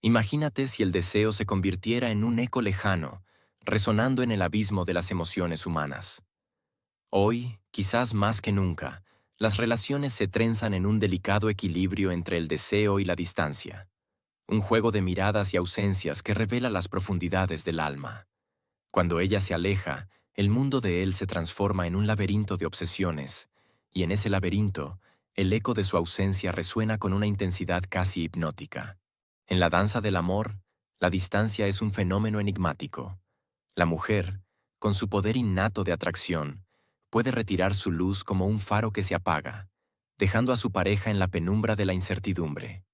Imagínate si el deseo se convirtiera en un eco lejano, resonando en el abismo de las emociones humanas. Hoy, quizás más que nunca, las relaciones se trenzan en un delicado equilibrio entre el deseo y la distancia, un juego de miradas y ausencias que revela las profundidades del alma. Cuando ella se aleja, el mundo de él se transforma en un laberinto de obsesiones, y en ese laberinto, el eco de su ausencia resuena con una intensidad casi hipnótica. En la danza del amor, la distancia es un fenómeno enigmático. La mujer, con su poder innato de atracción, puede retirar su luz como un faro que se apaga, dejando a su pareja en la penumbra de la incertidumbre.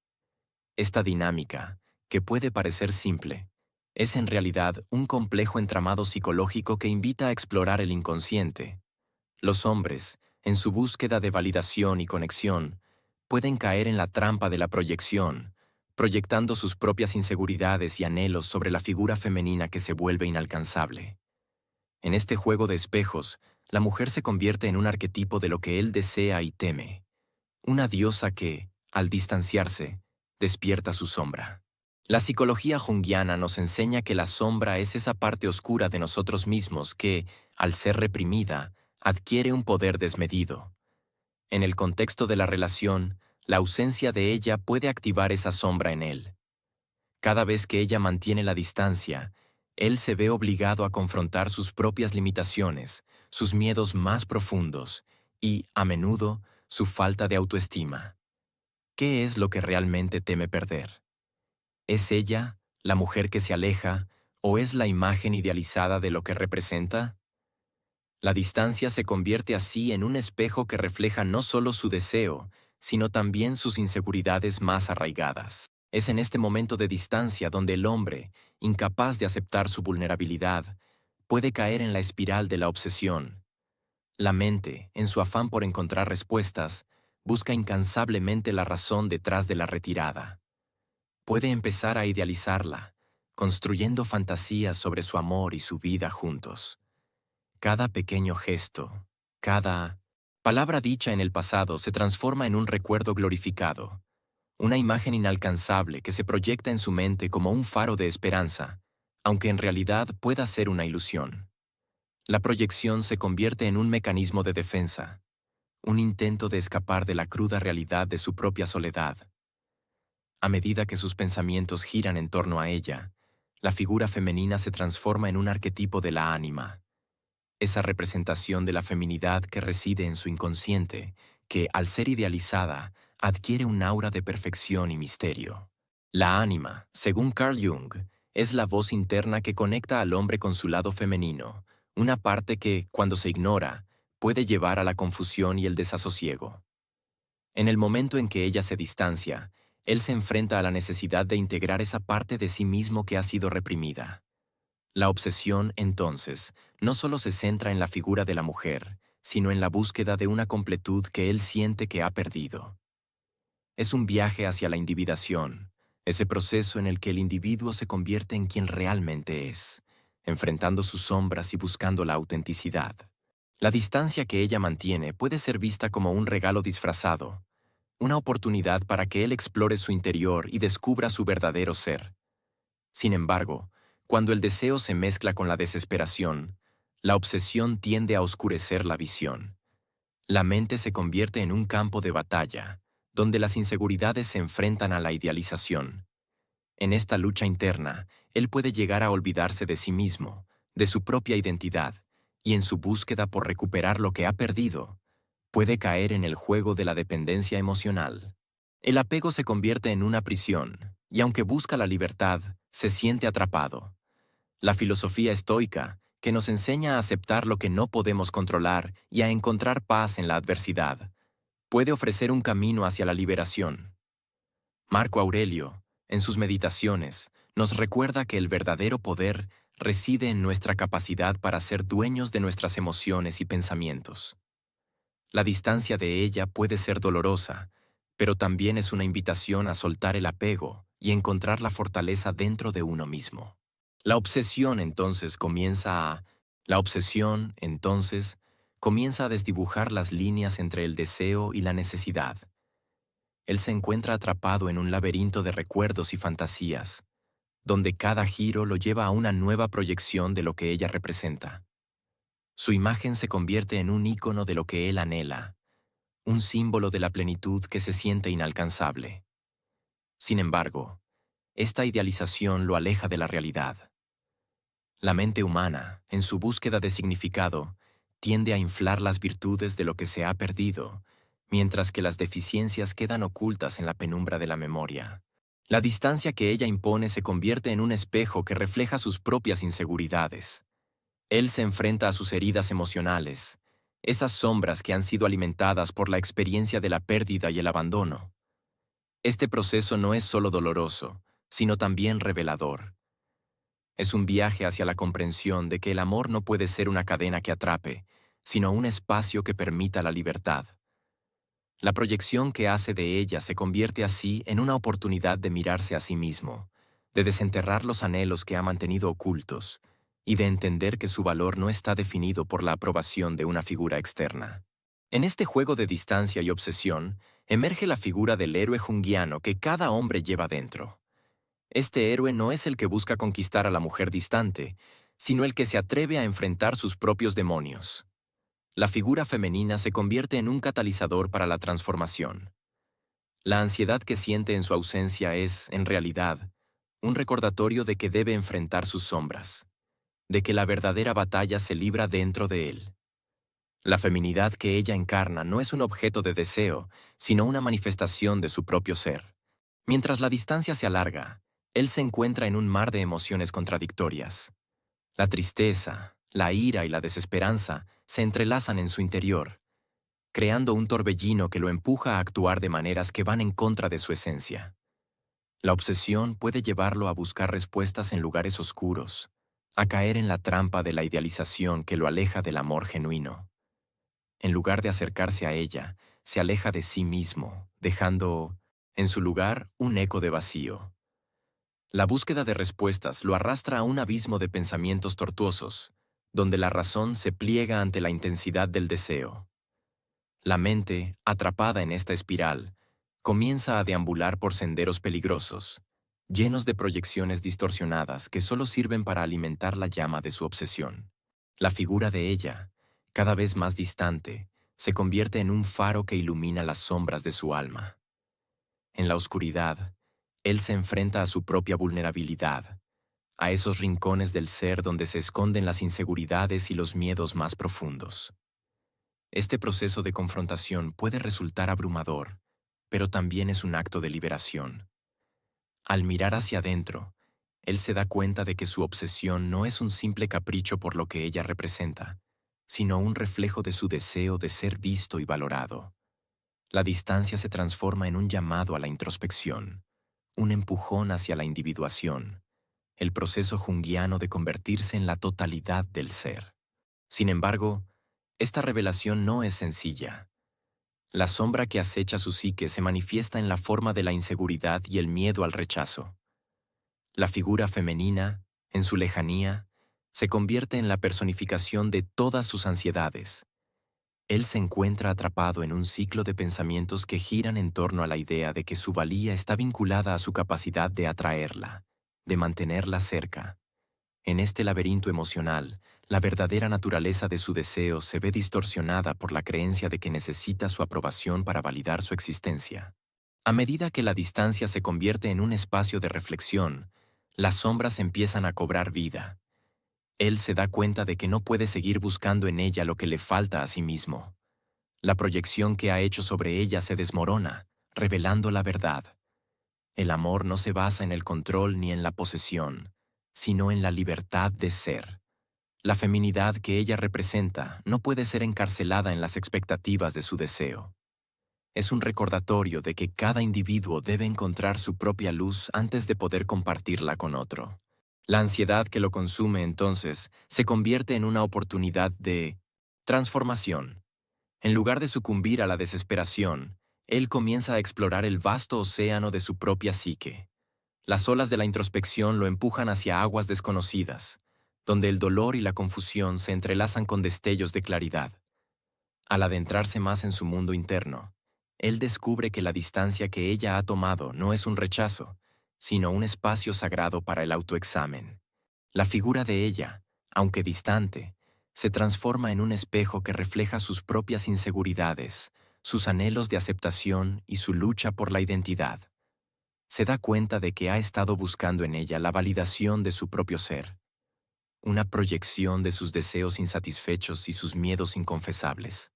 Esta dinámica, que puede parecer simple, es en realidad un complejo entramado psicológico que invita a explorar el inconsciente. Los hombres, en su búsqueda de validación y conexión, pueden caer en la trampa de la proyección, proyectando sus propias inseguridades y anhelos sobre la figura femenina que se vuelve inalcanzable. En este juego de espejos, la mujer se convierte en un arquetipo de lo que él desea y teme, una diosa que, al distanciarse, despierta su sombra. La psicología junguiana nos enseña que la sombra es esa parte oscura de nosotros mismos que, al ser reprimida, adquiere un poder desmedido. En el contexto de la relación, la ausencia de ella puede activar esa sombra en él. Cada vez que ella mantiene la distancia, él se ve obligado a confrontar sus propias limitaciones, sus miedos más profundos y, a menudo, su falta de autoestima. ¿Qué es lo que realmente teme perder? ¿Es ella, la mujer que se aleja, o es la imagen idealizada de lo que representa? La distancia se convierte así en un espejo que refleja no solo su deseo, sino también sus inseguridades más arraigadas. Es en este momento de distancia donde el hombre, incapaz de aceptar su vulnerabilidad, puede caer en la espiral de la obsesión. La mente, en su afán por encontrar respuestas, busca incansablemente la razón detrás de la retirada. Puede empezar a idealizarla, construyendo fantasías sobre su amor y su vida juntos. Cada pequeño gesto, cada palabra dicha en el pasado se transforma en un recuerdo glorificado, una imagen inalcanzable que se proyecta en su mente como un faro de esperanza, aunque en realidad pueda ser una ilusión. La proyección se convierte en un mecanismo de defensa, un intento de escapar de la cruda realidad de su propia soledad. A medida que sus pensamientos giran en torno a ella, la figura femenina se transforma en un arquetipo de la ánima, esa representación de la feminidad que reside en su inconsciente, que, al ser idealizada, adquiere un aura de perfección y misterio. La ánima, según Carl Jung, es la voz interna que conecta al hombre con su lado femenino, una parte que, cuando se ignora, puede llevar a la confusión y el desasosiego. En el momento en que ella se distancia, él se enfrenta a la necesidad de integrar esa parte de sí mismo que ha sido reprimida. La obsesión, entonces, no solo se centra en la figura de la mujer, sino en la búsqueda de una completud que él siente que ha perdido. Es un viaje hacia la individuación, ese proceso en el que el individuo se convierte en quien realmente es, enfrentando sus sombras y buscando la autenticidad. La distancia que ella mantiene puede ser vista como un regalo disfrazado, una oportunidad para que él explore su interior y descubra su verdadero ser. Sin embargo, cuando el deseo se mezcla con la desesperación, la obsesión tiende a oscurecer la visión. La mente se convierte en un campo de batalla, donde las inseguridades se enfrentan a la idealización. En esta lucha interna, él puede llegar a olvidarse de sí mismo, de su propia identidad, y en su búsqueda por recuperar lo que ha perdido, puede caer en el juego de la dependencia emocional. El apego se convierte en una prisión, y aunque busca la libertad, se siente atrapado. La filosofía estoica, que nos enseña a aceptar lo que no podemos controlar y a encontrar paz en la adversidad, puede ofrecer un camino hacia la liberación. Marco Aurelio, en sus meditaciones, nos recuerda que el verdadero poder reside en nuestra capacidad para ser dueños de nuestras emociones y pensamientos. La distancia de ella puede ser dolorosa, pero también es una invitación a soltar el apego y encontrar la fortaleza dentro de uno mismo. La obsesión entonces comienza a desdibujar las líneas entre el deseo y la necesidad. él se encuentra atrapado en un laberinto de recuerdos y fantasías, donde cada giro lo lleva a una nueva proyección de lo que ella representa. Su imagen se convierte en un ícono de lo que él anhela, un símbolo de la plenitud que se siente inalcanzable. Sin embargo, esta idealización lo aleja de la realidad. La mente humana, en su búsqueda de significado, tiende a inflar las virtudes de lo que se ha perdido, mientras que las deficiencias quedan ocultas en la penumbra de la memoria. La distancia que ella impone se convierte en un espejo que refleja sus propias inseguridades. Él se enfrenta a sus heridas emocionales, esas sombras que han sido alimentadas por la experiencia de la pérdida y el abandono. Este proceso no es solo doloroso, sino también revelador. Es un viaje hacia la comprensión de que el amor no puede ser una cadena que atrape, sino un espacio que permita la libertad. La proyección que hace de ella se convierte así en una oportunidad de mirarse a sí mismo, de desenterrar los anhelos que ha mantenido ocultos y de entender que su valor no está definido por la aprobación de una figura externa. En este juego de distancia y obsesión, emerge la figura del héroe junguiano que cada hombre lleva dentro. Este héroe no es el que busca conquistar a la mujer distante, sino el que se atreve a enfrentar sus propios demonios. La figura femenina se convierte en un catalizador para la transformación. La ansiedad que siente en su ausencia es, en realidad, un recordatorio de que debe enfrentar sus sombras, de que la verdadera batalla se libra dentro de él. La feminidad que ella encarna no es un objeto de deseo, sino una manifestación de su propio ser. Mientras la distancia se alarga, él se encuentra en un mar de emociones contradictorias. La tristeza, la ira y la desesperanza se entrelazan en su interior, creando un torbellino que lo empuja a actuar de maneras que van en contra de su esencia. La obsesión puede llevarlo a buscar respuestas en lugares oscuros, a caer en la trampa de la idealización que lo aleja del amor genuino. En lugar de acercarse a ella, se aleja de sí mismo, dejando, en su lugar, un eco de vacío. La búsqueda de respuestas lo arrastra a un abismo de pensamientos tortuosos, donde la razón se pliega ante la intensidad del deseo. La mente, atrapada en esta espiral, comienza a deambular por senderos peligrosos, llenos de proyecciones distorsionadas que solo sirven para alimentar la llama de su obsesión. La figura de ella, cada vez más distante, se convierte en un faro que ilumina las sombras de su alma. En la oscuridad, él se enfrenta a su propia vulnerabilidad, a esos rincones del ser donde se esconden las inseguridades y los miedos más profundos. Este proceso de confrontación puede resultar abrumador, pero también es un acto de liberación. Al mirar hacia adentro, él se da cuenta de que su obsesión no es un simple capricho por lo que ella representa, sino un reflejo de su deseo de ser visto y valorado. La distancia se transforma en un llamado a la introspección, un empujón hacia la individuación, el proceso junguiano de convertirse en la totalidad del ser. Sin embargo, esta revelación no es sencilla. La sombra que acecha su psique se manifiesta en la forma de la inseguridad y el miedo al rechazo. La figura femenina, en su lejanía, se convierte en la personificación de todas sus ansiedades. Él se encuentra atrapado en un ciclo de pensamientos que giran en torno a la idea de que su valía está vinculada a su capacidad de atraerla, de mantenerla cerca. En este laberinto emocional, la verdadera naturaleza de su deseo se ve distorsionada por la creencia de que necesita su aprobación para validar su existencia. A medida que la distancia se convierte en un espacio de reflexión, las sombras empiezan a cobrar vida. Él se da cuenta de que no puede seguir buscando en ella lo que le falta a sí mismo. La proyección que ha hecho sobre ella se desmorona, revelando la verdad. El amor no se basa en el control ni en la posesión, sino en la libertad de ser. La feminidad que ella representa no puede ser encarcelada en las expectativas de su deseo. Es un recordatorio de que cada individuo debe encontrar su propia luz antes de poder compartirla con otro. La ansiedad que lo consume entonces se convierte en una oportunidad de transformación. En lugar de sucumbir a la desesperación, él comienza a explorar el vasto océano de su propia psique. Las olas de la introspección lo empujan hacia aguas desconocidas, donde el dolor y la confusión se entrelazan con destellos de claridad. Al adentrarse más en su mundo interno, Él descubre que la distancia que ella ha tomado no es un rechazo, sino un espacio sagrado para el autoexamen. La figura de ella, aunque distante, se transforma en un espejo que refleja sus propias inseguridades, sus anhelos de aceptación y su lucha por la identidad. Se da cuenta de que ha estado buscando en ella la validación de su propio ser, una proyección de sus deseos insatisfechos y sus miedos inconfesables.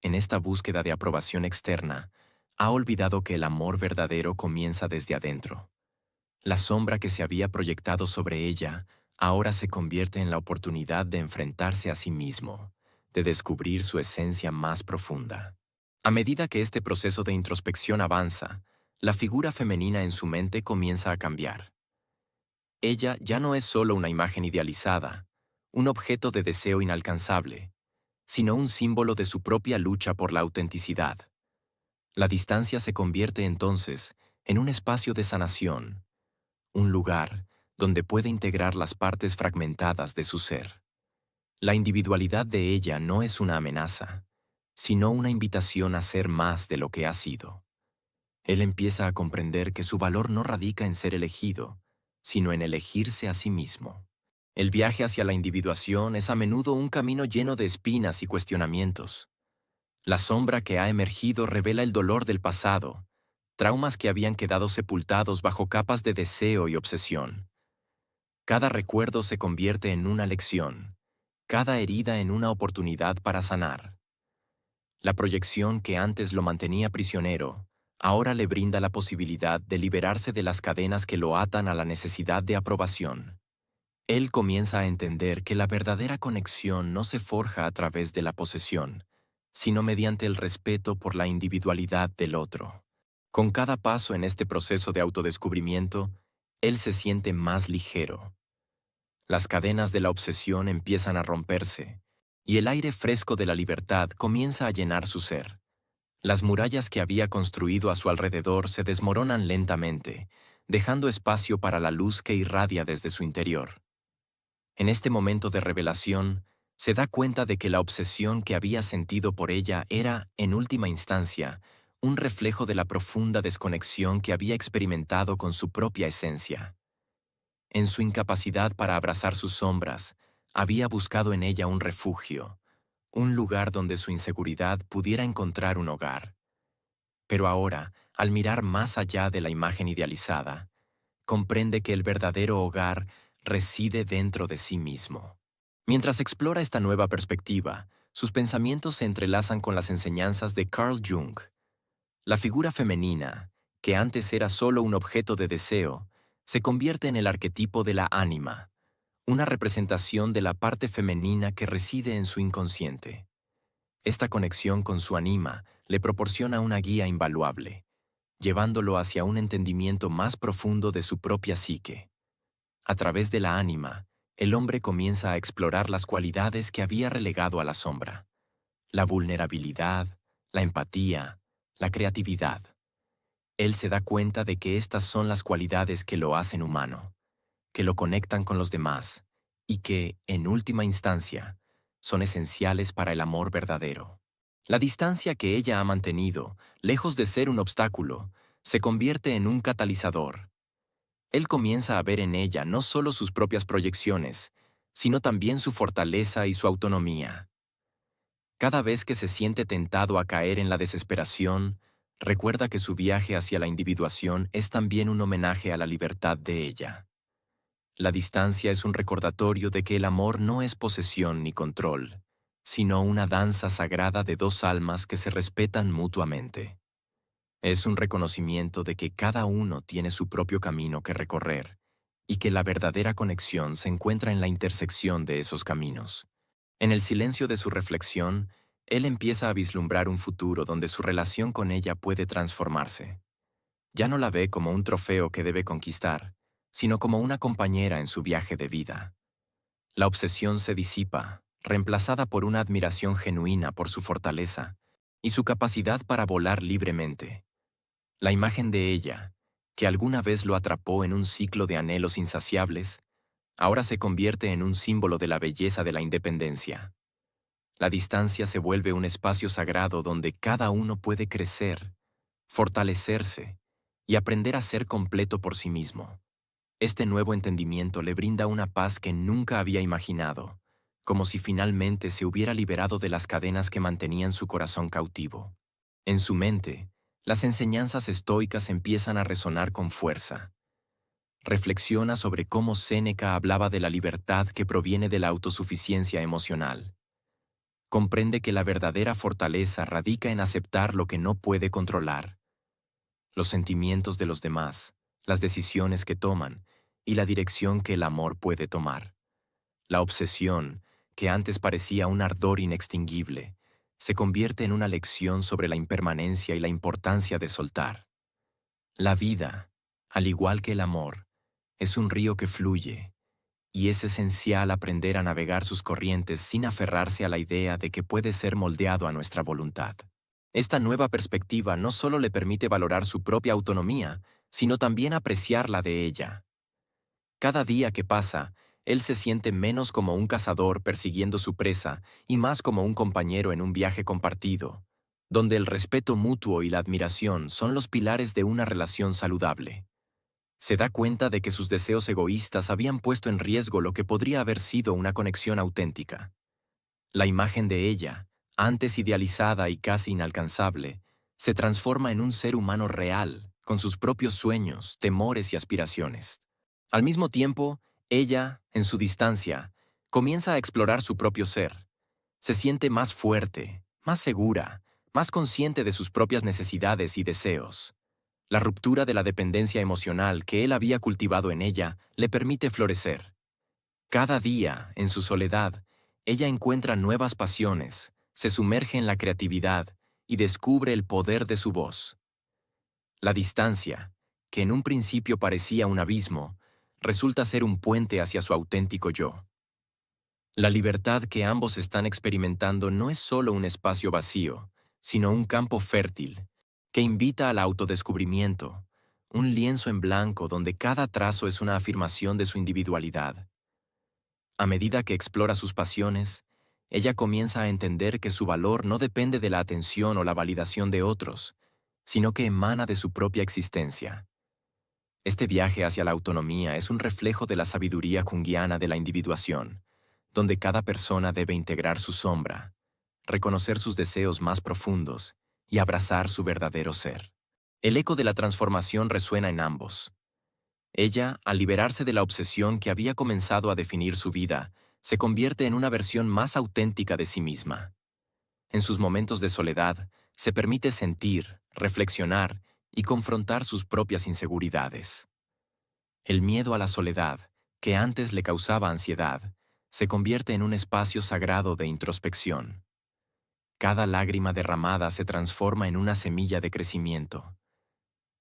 En esta búsqueda de aprobación externa, ha olvidado que el amor verdadero comienza desde adentro. La sombra que se había proyectado sobre ella ahora se convierte en la oportunidad de enfrentarse a sí mismo, de descubrir su esencia más profunda. A medida que este proceso de introspección avanza, la figura femenina en su mente comienza a cambiar. Ella ya no es solo una imagen idealizada, un objeto de deseo inalcanzable, sino un símbolo de su propia lucha por la autenticidad. La distancia se convierte entonces en un espacio de sanación, un lugar donde puede integrar las partes fragmentadas de su ser. La individualidad de ella no es una amenaza, sino una invitación a ser más de lo que ha sido. Él empieza a comprender que su valor no radica en ser elegido, sino en elegirse a sí mismo. El viaje hacia la individuación es a menudo un camino lleno de espinas y cuestionamientos. La sombra que ha emergido revela el dolor del pasado, traumas que habían quedado sepultados bajo capas de deseo y obsesión. Cada recuerdo se convierte en una lección, cada herida en una oportunidad para sanar. La proyección que antes lo mantenía prisionero, ahora le brinda la posibilidad de liberarse de las cadenas que lo atan a la necesidad de aprobación. Él comienza a entender que la verdadera conexión no se forja a través de la posesión, sino mediante el respeto por la individualidad del otro. Con cada paso en este proceso de autodescubrimiento, él se siente más ligero. Las cadenas de la obsesión empiezan a romperse, y el aire fresco de la libertad comienza a llenar su ser. Las murallas que había construido a su alrededor se desmoronan lentamente, dejando espacio para la luz que irradia desde su interior. En este momento de revelación, se da cuenta de que la obsesión que había sentido por ella era, en última instancia, un reflejo de la profunda desconexión que había experimentado con su propia esencia. En su incapacidad para abrazar sus sombras, había buscado en ella un refugio, un lugar donde su inseguridad pudiera encontrar un hogar. Pero ahora, al mirar más allá de la imagen idealizada, comprende que el verdadero hogar reside dentro de sí mismo. Mientras explora esta nueva perspectiva, sus pensamientos se entrelazan con las enseñanzas de Carl Jung. La figura femenina, que antes era solo un objeto de deseo, se convierte en el arquetipo de la ánima, una representación de la parte femenina que reside en su inconsciente. Esta conexión con su anima le proporciona una guía invaluable, llevándolo hacia un entendimiento más profundo de su propia psique. A través de la ánima, el hombre comienza a explorar las cualidades que había relegado a la sombra: la vulnerabilidad, la empatía, la creatividad. Él se da cuenta de que estas son las cualidades que lo hacen humano, que lo conectan con los demás y que, en última instancia, son esenciales para el amor verdadero. La distancia que ella ha mantenido, lejos de ser un obstáculo, se convierte en un catalizador. Él comienza a ver en ella no solo sus propias proyecciones, sino también su fortaleza y su autonomía. Cada vez que se siente tentado a caer en la desesperación, recuerda que su viaje hacia la individuación es también un homenaje a la libertad de ella. La distancia es un recordatorio de que el amor no es posesión ni control, sino una danza sagrada de dos almas que se respetan mutuamente. Es un reconocimiento de que cada uno tiene su propio camino que recorrer y que la verdadera conexión se encuentra en la intersección de esos caminos. En el silencio de su reflexión, él empieza a vislumbrar un futuro donde su relación con ella puede transformarse. Ya no la ve como un trofeo que debe conquistar, sino como una compañera en su viaje de vida. La obsesión se disipa, reemplazada por una admiración genuina por su fortaleza y su capacidad para volar libremente. La imagen de ella, que alguna vez lo atrapó en un ciclo de anhelos insaciables, ahora se convierte en un símbolo de la belleza de la independencia. La distancia se vuelve un espacio sagrado donde cada uno puede crecer, fortalecerse y aprender a ser completo por sí mismo. Este nuevo entendimiento le brinda una paz que nunca había imaginado, como si finalmente se hubiera liberado de las cadenas que mantenían su corazón cautivo. En su mente, las enseñanzas estoicas empiezan a resonar con fuerza. Reflexiona sobre cómo Séneca hablaba de la libertad que proviene de la autosuficiencia emocional. Comprende que la verdadera fortaleza radica en aceptar lo que no puede controlar, los sentimientos de los demás, las decisiones que toman y la dirección que el amor puede tomar. La obsesión, que antes parecía un ardor inextinguible, se convierte en una lección sobre la impermanencia y la importancia de soltar. La vida, al igual que el amor, es un río que fluye, y es esencial aprender a navegar sus corrientes sin aferrarse a la idea de que puede ser moldeado a nuestra voluntad. Esta nueva perspectiva no solo le permite valorar su propia autonomía, sino también apreciar la de ella. Cada día que pasa, él se siente menos como un cazador persiguiendo su presa y más como un compañero en un viaje compartido, donde el respeto mutuo y la admiración son los pilares de una relación saludable. Se da cuenta de que sus deseos egoístas habían puesto en riesgo lo que podría haber sido una conexión auténtica. La imagen de ella, antes idealizada y casi inalcanzable, se transforma en un ser humano real, con sus propios sueños, temores y aspiraciones. Al mismo tiempo, ella, en su distancia, comienza a explorar su propio ser. Se siente más fuerte, más segura, más consciente de sus propias necesidades y deseos. La ruptura de la dependencia emocional que él había cultivado en ella le permite florecer. Cada día, en su soledad, ella encuentra nuevas pasiones, se sumerge en la creatividad y descubre el poder de su voz. La distancia, que en un principio parecía un abismo, resulta ser un puente hacia su auténtico yo. La libertad que ambos están experimentando no es solo un espacio vacío, sino un campo fértil, que invita al autodescubrimiento, un lienzo en blanco donde cada trazo es una afirmación de su individualidad. A medida que explora sus pasiones, ella comienza a entender que su valor no depende de la atención o la validación de otros, sino que emana de su propia existencia. Este viaje hacia la autonomía es un reflejo de la sabiduría junguiana de la individuación, donde cada persona debe integrar su sombra, reconocer sus deseos más profundos y abrazar su verdadero ser. El eco de la transformación resuena en ambos. Ella, al liberarse de la obsesión que había comenzado a definir su vida, se convierte en una versión más auténtica de sí misma. En sus momentos de soledad, se permite sentir, reflexionar y confrontar sus propias inseguridades. El miedo a la soledad, que antes le causaba ansiedad, se convierte en un espacio sagrado de introspección. Cada lágrima derramada se transforma en una semilla de crecimiento.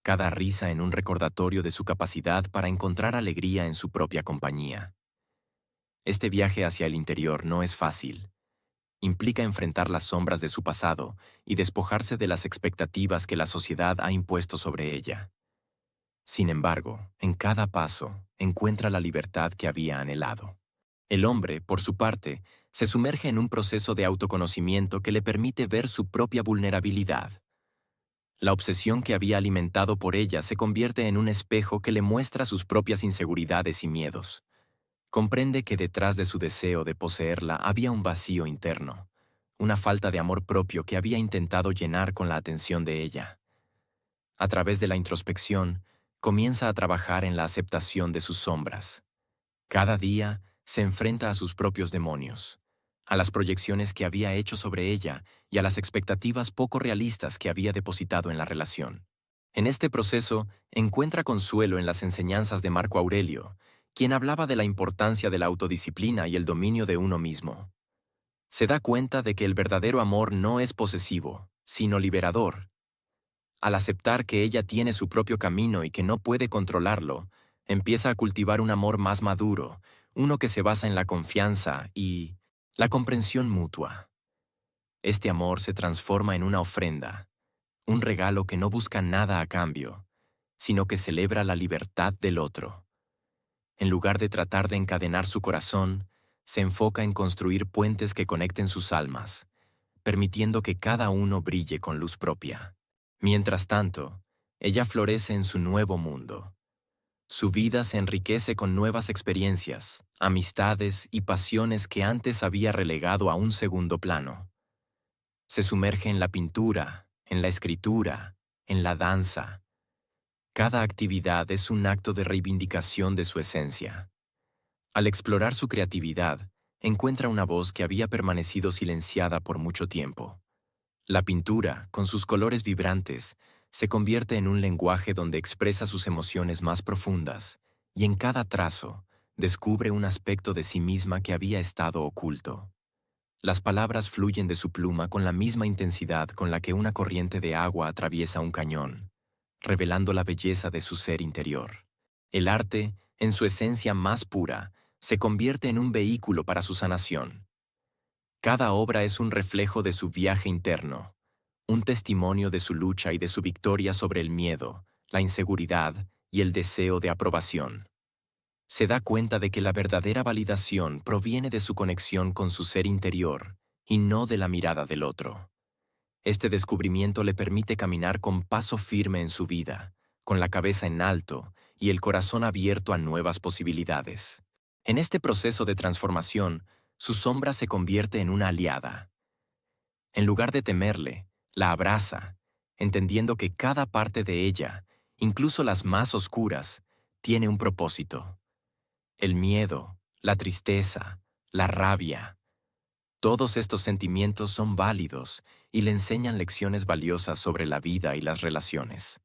Cada risa en un recordatorio de su capacidad para encontrar alegría en su propia compañía. Este viaje hacia el interior no es fácil. Implica enfrentar las sombras de su pasado y despojarse de las expectativas que la sociedad ha impuesto sobre ella. Sin embargo, en cada paso encuentra la libertad que había anhelado. El hombre, por su parte, se sumerge en un proceso de autoconocimiento que le permite ver su propia vulnerabilidad. La obsesión que había alimentado por ella se convierte en un espejo que le muestra sus propias inseguridades y miedos. Comprende que detrás de su deseo de poseerla había un vacío interno, una falta de amor propio que había intentado llenar con la atención de ella. A través de la introspección, comienza a trabajar en la aceptación de sus sombras. Cada día se enfrenta a sus propios demonios, a las proyecciones que había hecho sobre ella y a las expectativas poco realistas que había depositado en la relación. En este proceso, encuentra consuelo en las enseñanzas de Marco Aurelio, quien hablaba de la importancia de la autodisciplina y el dominio de uno mismo. Se da cuenta de que el verdadero amor no es posesivo, sino liberador. Al aceptar que ella tiene su propio camino y que no puede controlarlo, empieza a cultivar un amor más maduro, uno que se basa en la confianza y la comprensión mutua. Este amor se transforma en una ofrenda, un regalo que no busca nada a cambio, sino que celebra la libertad del otro. En lugar de tratar de encadenar su corazón, se enfoca en construir puentes que conecten sus almas, permitiendo que cada uno brille con luz propia. Mientras tanto, ella florece en su nuevo mundo. Su vida se enriquece con nuevas experiencias, amistades y pasiones que antes había relegado a un segundo plano. Se sumerge en la pintura, en la escritura, en la danza. Cada actividad es un acto de reivindicación de su esencia. Al explorar su creatividad, encuentra una voz que había permanecido silenciada por mucho tiempo. La pintura, con sus colores vibrantes, se convierte en un lenguaje donde expresa sus emociones más profundas, y en cada trazo descubre un aspecto de sí misma que había estado oculto. Las palabras fluyen de su pluma con la misma intensidad con la que una corriente de agua atraviesa un cañón, revelando la belleza de su ser interior. El arte, en su esencia más pura, se convierte en un vehículo para su sanación. Cada obra es un reflejo de su viaje interno, un testimonio de su lucha y de su victoria sobre el miedo, la inseguridad y el deseo de aprobación. Se da cuenta de que la verdadera validación proviene de su conexión con su ser interior y no de la mirada del otro. Este descubrimiento le permite caminar con paso firme en su vida, con la cabeza en alto y el corazón abierto a nuevas posibilidades. En este proceso de transformación, su sombra se convierte en una aliada. En lugar de temerle, la abraza, entendiendo que cada parte de ella, incluso las más oscuras, tiene un propósito. El miedo, la tristeza, la rabia. Todos estos sentimientos son válidos y le enseñan lecciones valiosas sobre la vida y las relaciones.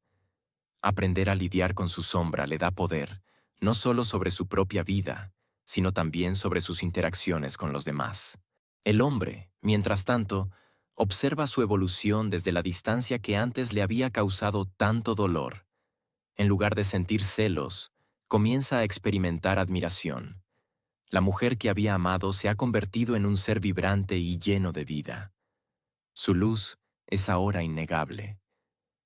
Aprender a lidiar con su sombra le da poder, no solo sobre su propia vida, sino también sobre sus interacciones con los demás. El hombre, mientras tanto, observa su evolución desde la distancia que antes le había causado tanto dolor. En lugar de sentir celos, comienza a experimentar admiración. La mujer que había amado se ha convertido en un ser vibrante y lleno de vida. Su luz es ahora innegable.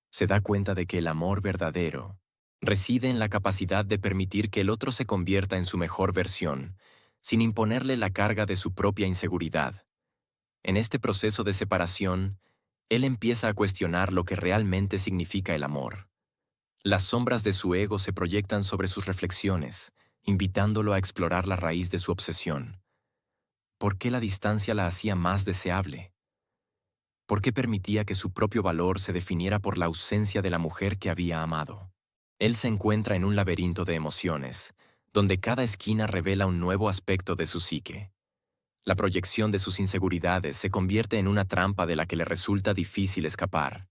Se da cuenta de que el amor verdadero reside en la capacidad de permitir que el otro se convierta en su mejor versión, sin imponerle la carga de su propia inseguridad. En este proceso de separación, él empieza a cuestionar lo que realmente significa el amor. Las sombras de su ego se proyectan sobre sus reflexiones, invitándolo a explorar la raíz de su obsesión. ¿Por qué la distancia la hacía más deseable? ¿Por qué permitía que su propio valor se definiera por la ausencia de la mujer que había amado? Él se encuentra en un laberinto de emociones, donde cada esquina revela un nuevo aspecto de su psique. La proyección de sus inseguridades se convierte en una trampa de la que le resulta difícil escapar.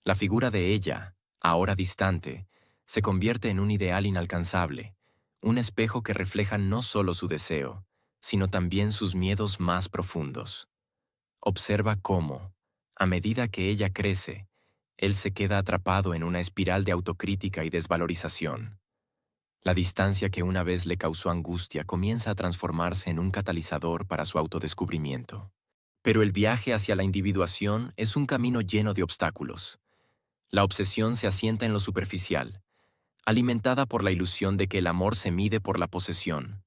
La figura de ella, ahora distante, se convierte en un ideal inalcanzable, un espejo que refleja no solo su deseo, sino también sus miedos más profundos. Observa cómo, a medida que ella crece, él se queda atrapado en una espiral de autocrítica y desvalorización. La distancia que una vez le causó angustia comienza a transformarse en un catalizador para su autodescubrimiento. Pero el viaje hacia la individuación es un camino lleno de obstáculos. La obsesión se asienta en lo superficial, alimentada por la ilusión de que el amor se mide por la posesión.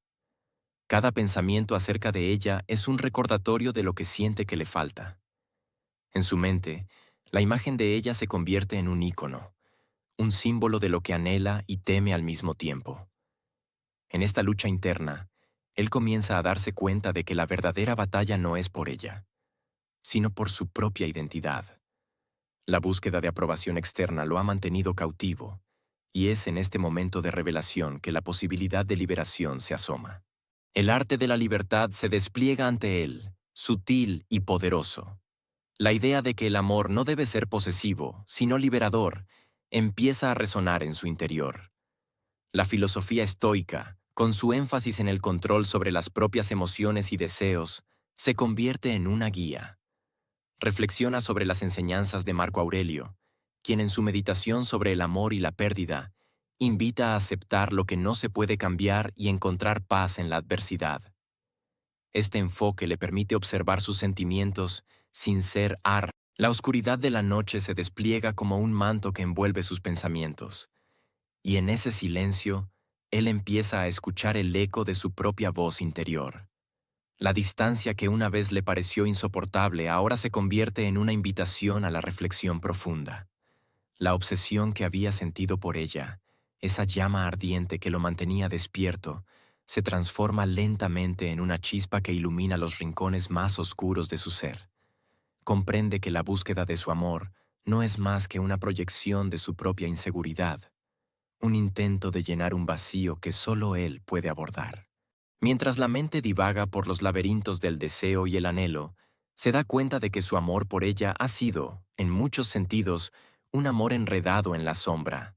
Cada pensamiento acerca de ella es un recordatorio de lo que siente que le falta. En su mente, la imagen de ella se convierte en un ícono, un símbolo de lo que anhela y teme al mismo tiempo. En esta lucha interna, él comienza a darse cuenta de que la verdadera batalla no es por ella, sino por su propia identidad. La búsqueda de aprobación externa lo ha mantenido cautivo, y es en este momento de revelación que la posibilidad de liberación se asoma. El arte de la libertad se despliega ante él, sutil y poderoso. La idea de que el amor no debe ser posesivo, sino liberador, empieza a resonar en su interior. La filosofía estoica, con su énfasis en el control sobre las propias emociones y deseos, se convierte en una guía. Reflexiona sobre las enseñanzas de Marco Aurelio, quien en su meditación sobre el amor y la pérdida, invita a aceptar lo que no se puede cambiar y encontrar paz en la adversidad. Este enfoque le permite observar sus sentimientos sin ser ar. La oscuridad de la noche se despliega como un manto que envuelve sus pensamientos, y en ese silencio, él empieza a escuchar el eco de su propia voz interior. La distancia que una vez le pareció insoportable ahora se convierte en una invitación a la reflexión profunda. La obsesión que había sentido por ella, esa llama ardiente que lo mantenía despierto, se transforma lentamente en una chispa que ilumina los rincones más oscuros de su ser. Comprende que la búsqueda de su amor no es más que una proyección de su propia inseguridad, un intento de llenar un vacío que solo él puede abordar. Mientras la mente divaga por los laberintos del deseo y el anhelo, se da cuenta de que su amor por ella ha sido, en muchos sentidos, un amor enredado en la sombra.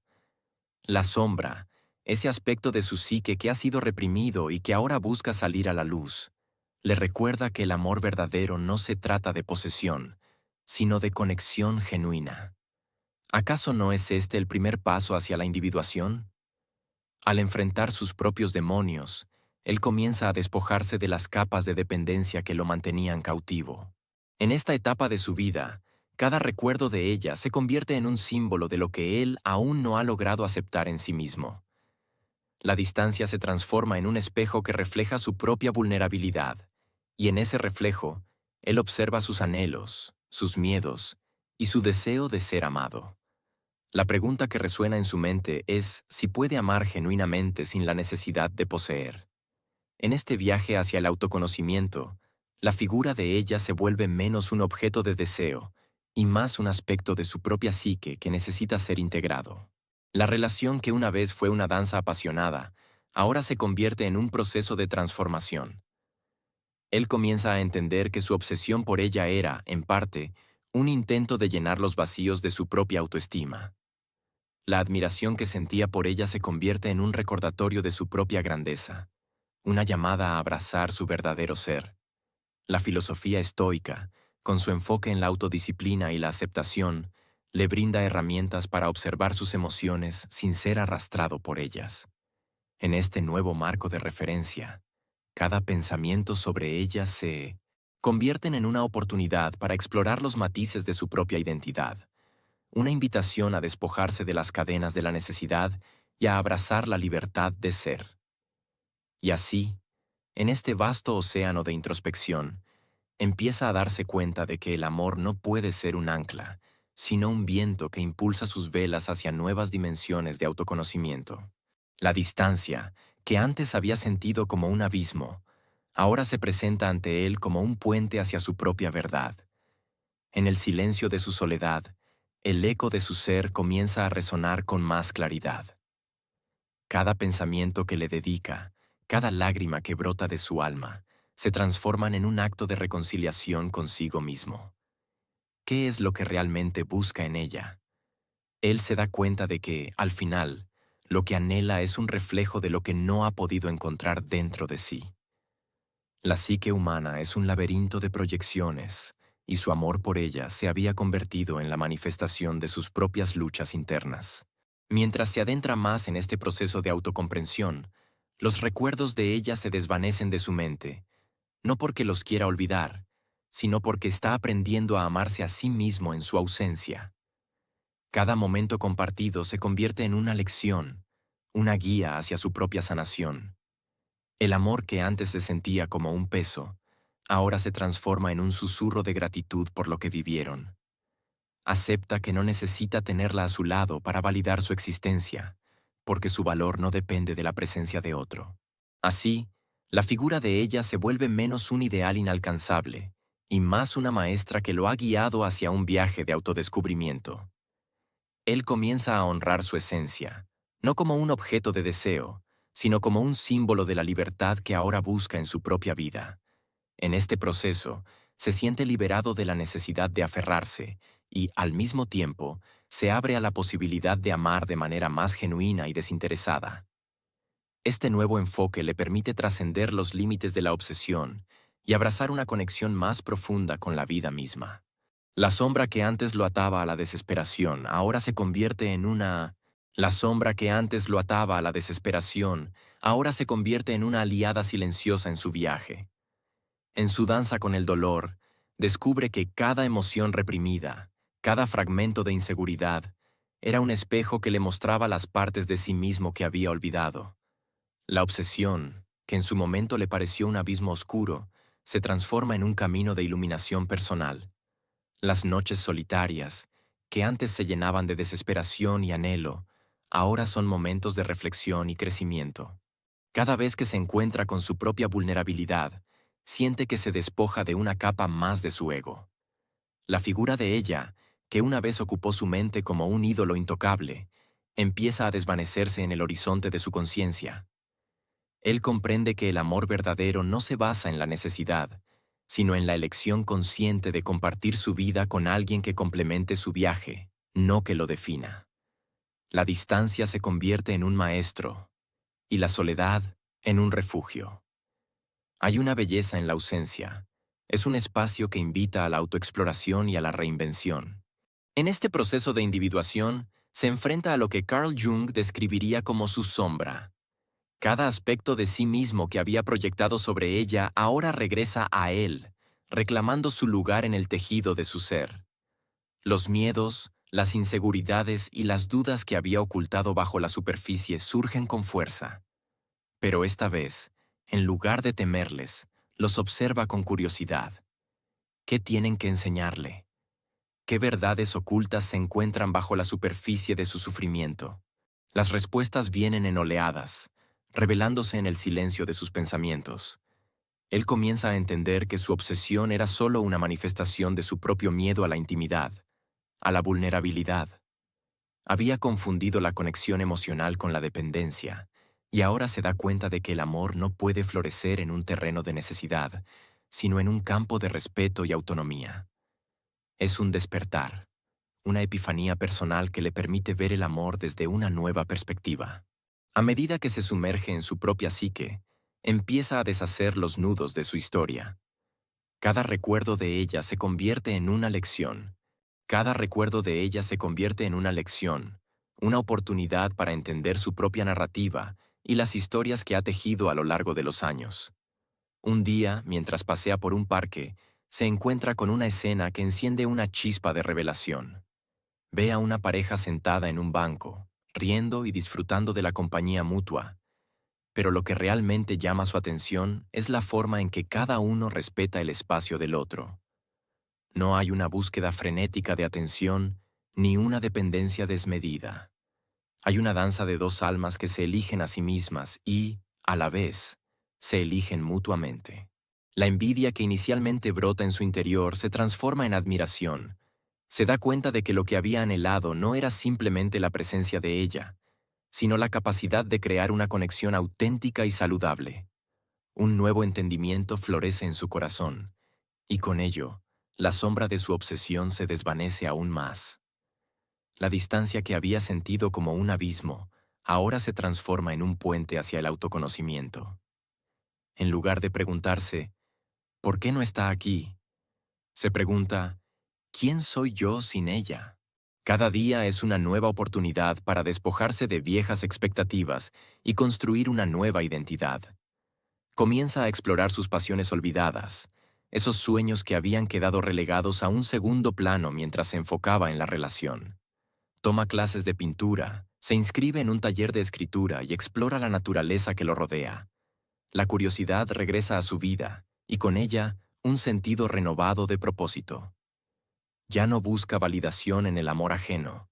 La sombra, ese aspecto de su psique que ha sido reprimido y que ahora busca salir a la luz, le recuerda que el amor verdadero no se trata de posesión, sino de conexión genuina. ¿Acaso no es este el primer paso hacia la individuación? Al enfrentar sus propios demonios, él comienza a despojarse de las capas de dependencia que lo mantenían cautivo. En esta etapa de su vida, cada recuerdo de ella se convierte en un símbolo de lo que él aún no ha logrado aceptar en sí mismo. La distancia se transforma en un espejo que refleja su propia vulnerabilidad, y en ese reflejo, él observa sus anhelos, sus miedos y su deseo de ser amado. La pregunta que resuena en su mente es si puede amar genuinamente sin la necesidad de poseer. En este viaje hacia el autoconocimiento, la figura de ella se vuelve menos un objeto de deseo y más un aspecto de su propia psique que necesita ser integrado. La relación que una vez fue una danza apasionada, ahora se convierte en un proceso de transformación. Él comienza a entender que su obsesión por ella era, en parte, un intento de llenar los vacíos de su propia autoestima. La admiración que sentía por ella se convierte en un recordatorio de su propia grandeza, una llamada a abrazar su verdadero ser. La filosofía estoica, con su enfoque en la autodisciplina y la aceptación, le brinda herramientas para observar sus emociones sin ser arrastrado por ellas. En este nuevo marco de referencia, cada pensamiento sobre ellas se convierten en una oportunidad para explorar los matices de su propia identidad, una invitación a despojarse de las cadenas de la necesidad y a abrazar la libertad de ser. Y así, en este vasto océano de introspección, empieza a darse cuenta de que el amor no puede ser un ancla, sino un viento que impulsa sus velas hacia nuevas dimensiones de autoconocimiento. La distancia, que antes había sentido como un abismo, ahora se presenta ante él como un puente hacia su propia verdad. En el silencio de su soledad, el eco de su ser comienza a resonar con más claridad. Cada pensamiento que le dedica, cada lágrima que brota de su alma, se transforman en un acto de reconciliación consigo mismo. ¿Qué es lo que realmente busca en ella? Él se da cuenta de que, al final, lo que anhela es un reflejo de lo que no ha podido encontrar dentro de sí. La psique humana es un laberinto de proyecciones, y su amor por ella se había convertido en la manifestación de sus propias luchas internas. Mientras se adentra más en este proceso de autocomprensión, los recuerdos de ella se desvanecen de su mente, no porque los quiera olvidar, sino porque está aprendiendo a amarse a sí mismo en su ausencia. Cada momento compartido se convierte en una lección, una guía hacia su propia sanación. El amor que antes se sentía como un peso, ahora se transforma en un susurro de gratitud por lo que vivieron. Acepta que no necesita tenerla a su lado para validar su existencia, porque su valor no depende de la presencia de otro. Así, la figura de ella se vuelve menos un ideal inalcanzable y más una maestra que lo ha guiado hacia un viaje de autodescubrimiento. Él comienza a honrar su esencia, no como un objeto de deseo, sino como un símbolo de la libertad que ahora busca en su propia vida. En este proceso, se siente liberado de la necesidad de aferrarse y, al mismo tiempo, se abre a la posibilidad de amar de manera más genuina y desinteresada. Este nuevo enfoque le permite trascender los límites de la obsesión y abrazar una conexión más profunda con la vida misma. La sombra que antes lo ataba a la desesperación ahora se convierte en una... La sombra que antes lo ataba a la desesperación ahora se convierte en una aliada silenciosa en su viaje. En su danza con el dolor, descubre que cada emoción reprimida, cada fragmento de inseguridad, era un espejo que le mostraba las partes de sí mismo que había olvidado. La obsesión, que en su momento le pareció un abismo oscuro, se transforma en un camino de iluminación personal. Las noches solitarias, que antes se llenaban de desesperación y anhelo, ahora son momentos de reflexión y crecimiento. Cada vez que se encuentra con su propia vulnerabilidad, siente que se despoja de una capa más de su ego. La figura de ella, que una vez ocupó su mente como un ídolo intocable, empieza a desvanecerse en el horizonte de su conciencia. Él comprende que el amor verdadero no se basa en la necesidad, sino en la elección consciente de compartir su vida con alguien que complemente su viaje, no que lo defina. La distancia se convierte en un maestro, y la soledad en un refugio. Hay una belleza en la ausencia. Es un espacio que invita a la autoexploración y a la reinvención. En este proceso de individuación, se enfrenta a lo que Carl Jung describiría como su sombra. Cada aspecto de sí mismo que había proyectado sobre ella ahora regresa a él, reclamando su lugar en el tejido de su ser. Los miedos, las inseguridades y las dudas que había ocultado bajo la superficie surgen con fuerza. Pero esta vez, en lugar de temerles, los observa con curiosidad. ¿Qué tienen que enseñarle? ¿Qué verdades ocultas se encuentran bajo la superficie de su sufrimiento? Las respuestas vienen en oleadas, revelándose en el silencio de sus pensamientos. Él comienza a entender que su obsesión era solo una manifestación de su propio miedo a la intimidad, a la vulnerabilidad. Había confundido la conexión emocional con la dependencia, y ahora se da cuenta de que el amor no puede florecer en un terreno de necesidad, sino en un campo de respeto y autonomía. Es un despertar, una epifanía personal que le permite ver el amor desde una nueva perspectiva. A medida que se sumerge en su propia psique, empieza a deshacer los nudos de su historia. Cada recuerdo de ella se convierte en una lección. Cada recuerdo de ella se convierte en una lección, una oportunidad para entender su propia narrativa y las historias que ha tejido a lo largo de los años. Un día, mientras pasea por un parque, se encuentra con una escena que enciende una chispa de revelación. Ve a una pareja sentada en un banco, riendo y disfrutando de la compañía mutua, pero lo que realmente llama su atención es la forma en que cada uno respeta el espacio del otro. No hay una búsqueda frenética de atención ni una dependencia desmedida. Hay una danza de dos almas que se eligen a sí mismas y, a la vez, se eligen mutuamente. La envidia que inicialmente brota en su interior se transforma en admiración. Se da cuenta de que lo que había anhelado no era simplemente la presencia de ella, sino la capacidad de crear una conexión auténtica y saludable. Un nuevo entendimiento florece en su corazón, y con ello, la sombra de su obsesión se desvanece aún más. La distancia que había sentido como un abismo, ahora se transforma en un puente hacia el autoconocimiento. En lugar de preguntarse, ¿por qué no está aquí?, se pregunta, ¿quién soy yo sin ella? Cada día es una nueva oportunidad para despojarse de viejas expectativas y construir una nueva identidad. Comienza a explorar sus pasiones olvidadas, esos sueños que habían quedado relegados a un segundo plano mientras se enfocaba en la relación. Toma clases de pintura, se inscribe en un taller de escritura y explora la naturaleza que lo rodea. La curiosidad regresa a su vida, y con ella, un sentido renovado de propósito. Ya no busca validación en el amor ajeno,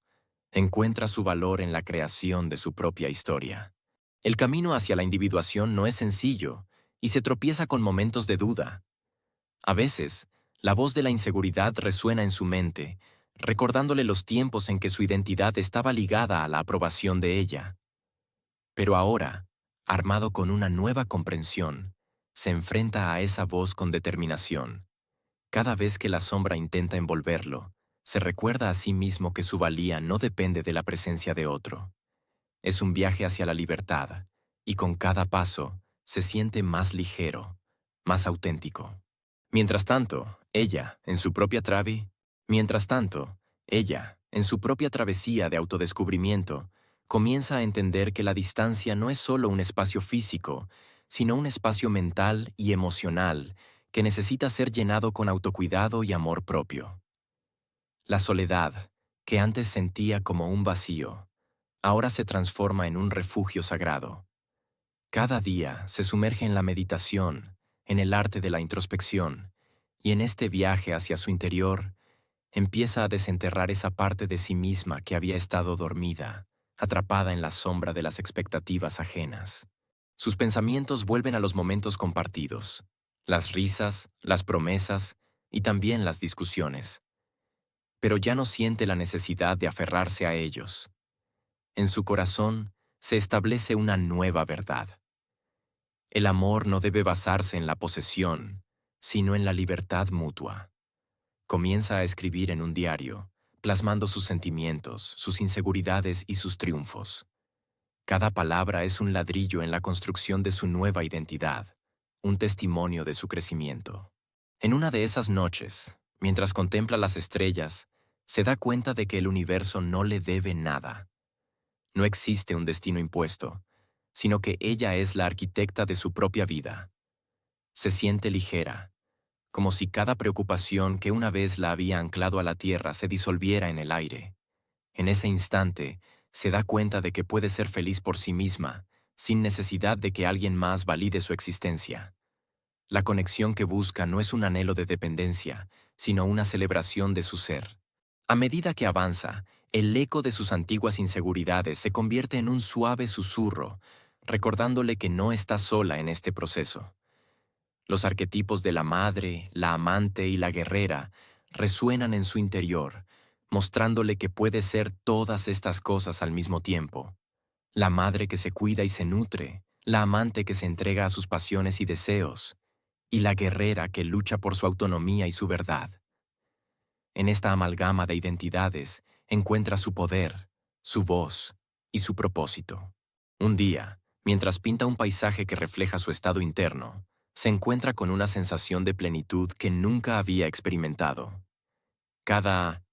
encuentra su valor en la creación de su propia historia. El camino hacia la individuación no es sencillo, y se tropieza con momentos de duda. A veces, la voz de la inseguridad resuena en su mente, recordándole los tiempos en que su identidad estaba ligada a la aprobación de ella. Pero ahora, armado con una nueva comprensión, se enfrenta a esa voz con determinación. Cada vez que la sombra intenta envolverlo, se recuerda a sí mismo que su valía no depende de la presencia de otro. Es un viaje hacia la libertad, y con cada paso se siente más ligero, más auténtico. Mientras tanto, ella, en su propia travesía de autodescubrimiento, comienza a entender que la distancia no es solo un espacio físico, sino un espacio mental y emocional que necesita ser llenado con autocuidado y amor propio. La soledad, que antes sentía como un vacío, ahora se transforma en un refugio sagrado. Cada día se sumerge en la meditación, en el arte de la introspección, y en este viaje hacia su interior, empieza a desenterrar esa parte de sí misma que había estado dormida, atrapada en la sombra de las expectativas ajenas. Sus pensamientos vuelven a los momentos compartidos, las risas, las promesas y también las discusiones, pero ya no siente la necesidad de aferrarse a ellos. En su corazón se establece una nueva verdad. El amor no debe basarse en la posesión, sino en la libertad mutua. Comienza a escribir en un diario, plasmando sus sentimientos, sus inseguridades y sus triunfos. Cada palabra es un ladrillo en la construcción de su nueva identidad, un testimonio de su crecimiento. En una de esas noches, mientras contempla las estrellas, se da cuenta de que el universo no le debe nada. No existe un destino impuesto, sino que ella es la arquitecta de su propia vida. Se siente ligera, como si cada preocupación que una vez la había anclado a la tierra se disolviera en el aire. En ese instante, se da cuenta de que puede ser feliz por sí misma, sin necesidad de que alguien más valide su existencia. La conexión que busca no es un anhelo de dependencia, sino una celebración de su ser. A medida que avanza, el eco de sus antiguas inseguridades se convierte en un suave susurro, recordándole que no está sola en este proceso. Los arquetipos de la madre, la amante y la guerrera resuenan en su interior, mostrándole que puede ser todas estas cosas al mismo tiempo. La madre que se cuida y se nutre, la amante que se entrega a sus pasiones y deseos, y la guerrera que lucha por su autonomía y su verdad. En esta amalgama de identidades encuentra su poder, su voz y su propósito. Un día, mientras pinta un paisaje que refleja su estado interno, se encuentra con una sensación de plenitud que nunca había experimentado. Cada